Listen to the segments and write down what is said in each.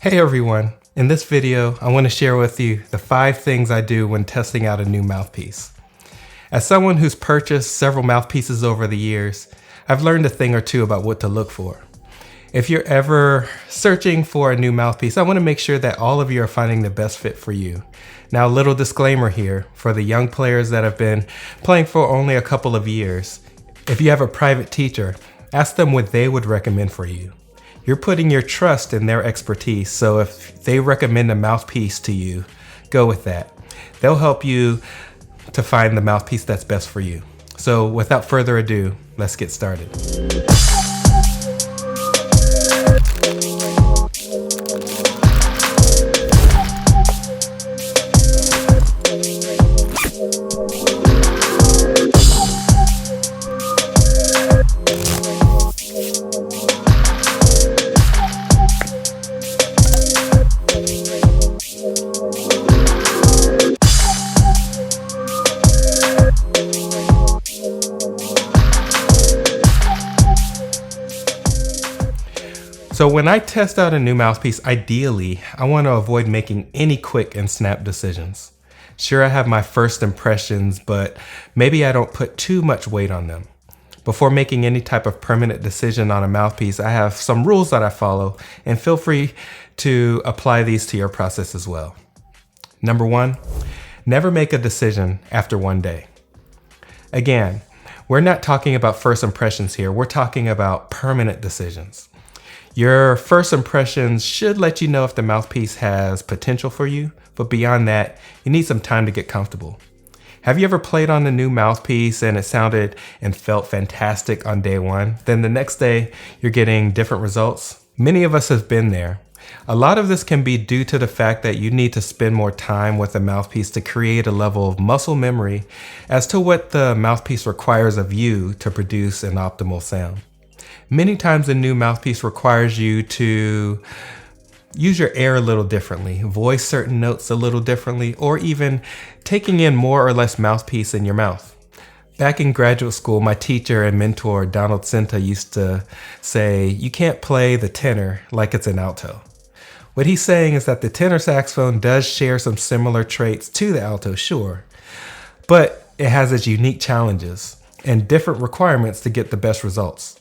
Hey everyone, in this video I want to share with you the 5 things I do when testing out a new mouthpiece. As someone who's purchased several mouthpieces over the years, I've learned a thing or two about what to look for. If you're ever searching for a new mouthpiece, I want to make sure that all of you are finding the best fit for you. Now, a little disclaimer here for the young players that have been playing for only a couple of years. If you have a private teacher, ask them what they would recommend for you. You're putting your trust in their expertise, so if they recommend a mouthpiece to you, go with that. They'll help you to find the mouthpiece that's best for you. So without further ado, let's get started. So when I test out a new mouthpiece, ideally, I want to avoid making any quick and snap decisions. Sure, I have my first impressions, but maybe I don't put too much weight on them. Before making any type of permanent decision on a mouthpiece, I have some rules that I follow, and feel free to apply these to your process as well. Number 1, never make a decision after one day. Again, we're not talking about first impressions here. We're talking about permanent decisions. Your first impressions should let you know if the mouthpiece has potential for you, but beyond that, you need some time to get comfortable. Have you ever played on a new mouthpiece and it sounded and felt fantastic on day one? Then the next day, you're getting different results? Many of us have been there. A lot of this can be due to the fact that you need to spend more time with the mouthpiece to create a level of muscle memory as to what the mouthpiece requires of you to produce an optimal sound. Many times a new mouthpiece requires you to use your air a little differently, voice certain notes a little differently, or even taking in more or less mouthpiece in your mouth. Back in graduate school, my teacher and mentor, Donald Senta, used to say, you can't play the tenor like it's an alto. What he's saying is that the tenor saxophone does share some similar traits to the alto, sure, but it has its unique challenges and different requirements to get the best results.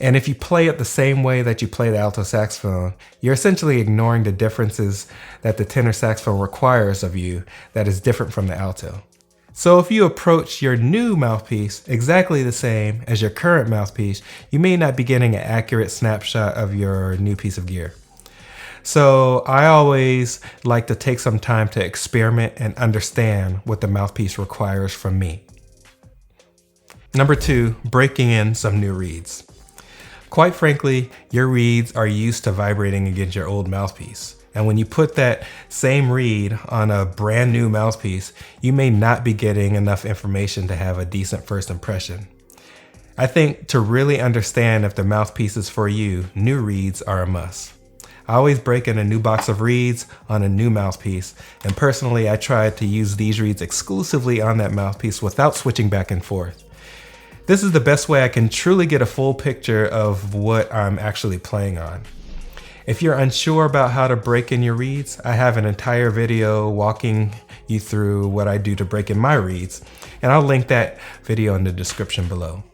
And if you play it the same way that you play the alto saxophone, you're essentially ignoring the differences that the tenor saxophone requires of you that is different from the alto. So if you approach your new mouthpiece exactly the same as your current mouthpiece, you may not be getting an accurate snapshot of your new piece of gear. So I always like to take some time to experiment and understand what the mouthpiece requires from me. Number 2, breaking in some new reeds. Quite frankly, your reeds are used to vibrating against your old mouthpiece. And when you put that same reed on a brand new mouthpiece, you may not be getting enough information to have a decent first impression. I think to really understand if the mouthpiece is for you, new reeds are a must. I always break in a new box of reeds on a new mouthpiece, and personally I try to use these reeds exclusively on that mouthpiece without switching back and forth. This is the best way I can truly get a full picture of what I'm actually playing on. If you're unsure about how to break in your reeds, I have an entire video walking you through what I do to break in my reeds, and I'll link that video in the description below.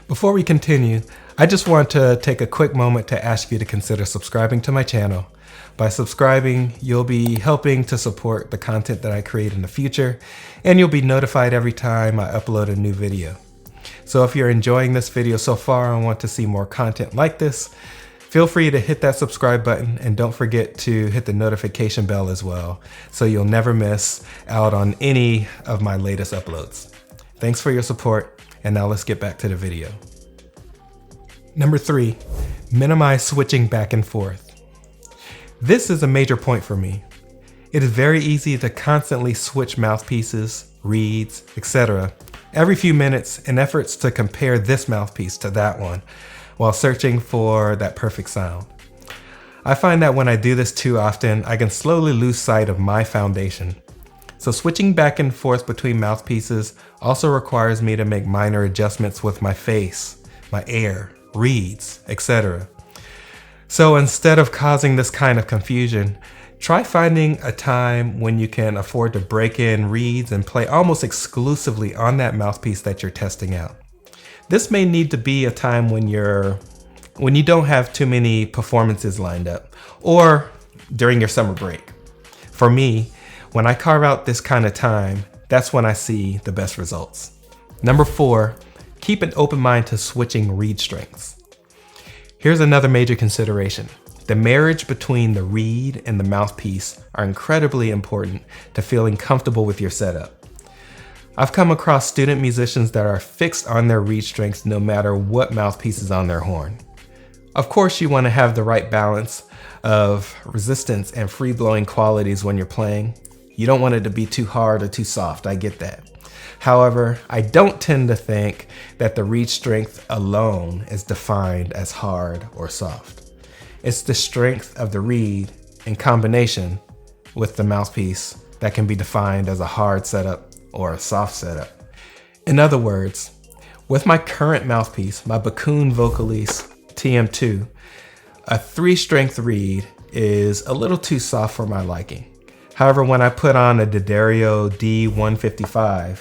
Before we continue, I just want to take a quick moment to ask you to consider subscribing to my channel. By subscribing, you'll be helping to support the content that I create in the future, and you'll be notified every time I upload a new video. So if you're enjoying this video so far and want to see more content like this, feel free to hit that subscribe button, and don't forget to hit the notification bell as well, so you'll never miss out on any of my latest uploads. Thanks for your support, and now let's get back to the video. Number 3, minimize switching back and forth. This is a major point for me. It is very easy to constantly switch mouthpieces, reeds, etc. every few minutes in efforts to compare this mouthpiece to that one while searching for that perfect sound. I find that when I do this too often, I can slowly lose sight of my foundation. So switching back and forth between mouthpieces also requires me to make minor adjustments with my face, my air, reeds, etc. So instead of causing this kind of confusion, try finding a time when you can afford to break in reeds and play almost exclusively on that mouthpiece that you're testing out. This may need to be a time when you don't have too many performances lined up, or during your summer break. For me, when I carve out this kind of time, that's when I see the best results. Number 4, keep an open mind to switching reed strengths. Here's another major consideration. The marriage between the reed and the mouthpiece are incredibly important to feeling comfortable with your setup. I've come across student musicians that are fixed on their reed strengths no matter what mouthpiece is on their horn. Of course, you want to have the right balance of resistance and free-blowing qualities when you're playing. You don't want it to be too hard or too soft, I get that. However, I don't tend to think that the reed strength alone is defined as hard or soft. It's the strength of the reed in combination with the mouthpiece that can be defined as a hard setup or a soft setup. In other words, with my current mouthpiece, my Backun Vocalise TM2, a 3-strength reed is a little too soft for my liking. However, when I put on a D'Addario D155,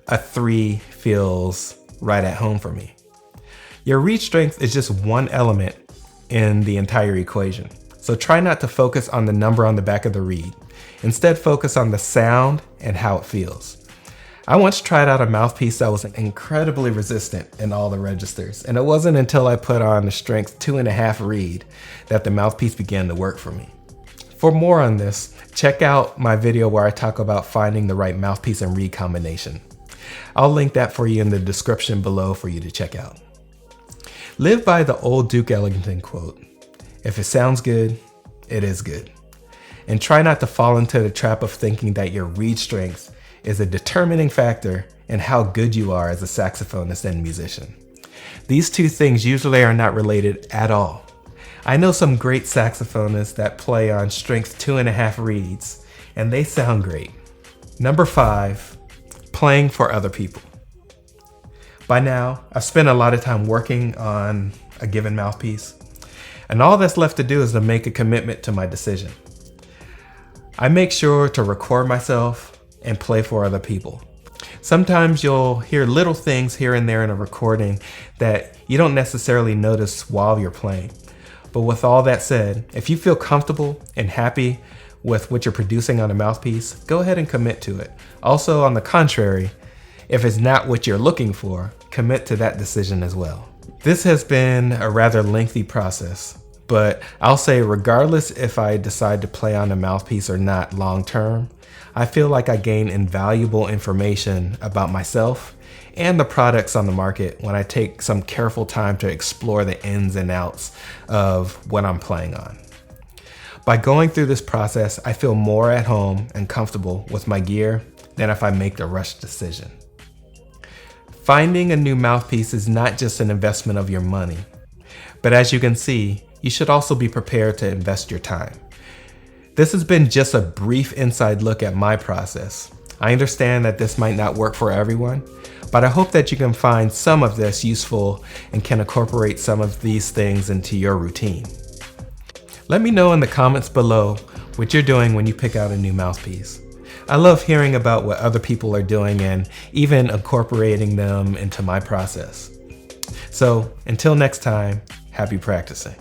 a 3 feels right at home for me. Your reed strength is just one element in the entire equation. So try not to focus on the number on the back of the reed. Instead, focus on the sound and how it feels. I once tried out a mouthpiece that was incredibly resistant in all the registers, and it wasn't until I put on the strength 2.5 reed that the mouthpiece began to work for me. For more on this, check out my video where I talk about finding the right mouthpiece and reed combination. I'll link that for you in the description below for you to check out. Live by the old Duke Ellington quote, "If it sounds good, it is good." And try not to fall into the trap of thinking that your reed strength is a determining factor in how good you are as a saxophonist and musician. These two things usually are not related at all. I know some great saxophonists that play on strength 2.5 reeds, and they sound great. Number 5, playing for other people. By now, I've spent a lot of time working on a given mouthpiece, and all that's left to do is to make a commitment to my decision. I make sure to record myself and play for other people. Sometimes you'll hear little things here and there in a recording that you don't necessarily notice while you're playing. But with all that said, if you feel comfortable and happy with what you're producing on a mouthpiece, go ahead and commit to it. Also, on the contrary, if it's not what you're looking for, commit to that decision as well. This has been a rather lengthy process, but I'll say regardless if I decide to play on a mouthpiece or not long term, I feel like I gain invaluable information about myself and the products on the market when I take some careful time to explore the ins and outs of what I'm playing on. By going through this process, I feel more at home and comfortable with my gear than if I make the rushed decision. Finding a new mouthpiece is not just an investment of your money, but as you can see, you should also be prepared to invest your time. This has been just a brief inside look at my process. I understand that this might not work for everyone, but I hope that you can find some of this useful and can incorporate some of these things into your routine. Let me know in the comments below what you're doing when you pick out a new mouthpiece. I love hearing about what other people are doing and even incorporating them into my process. So until next time, happy practicing.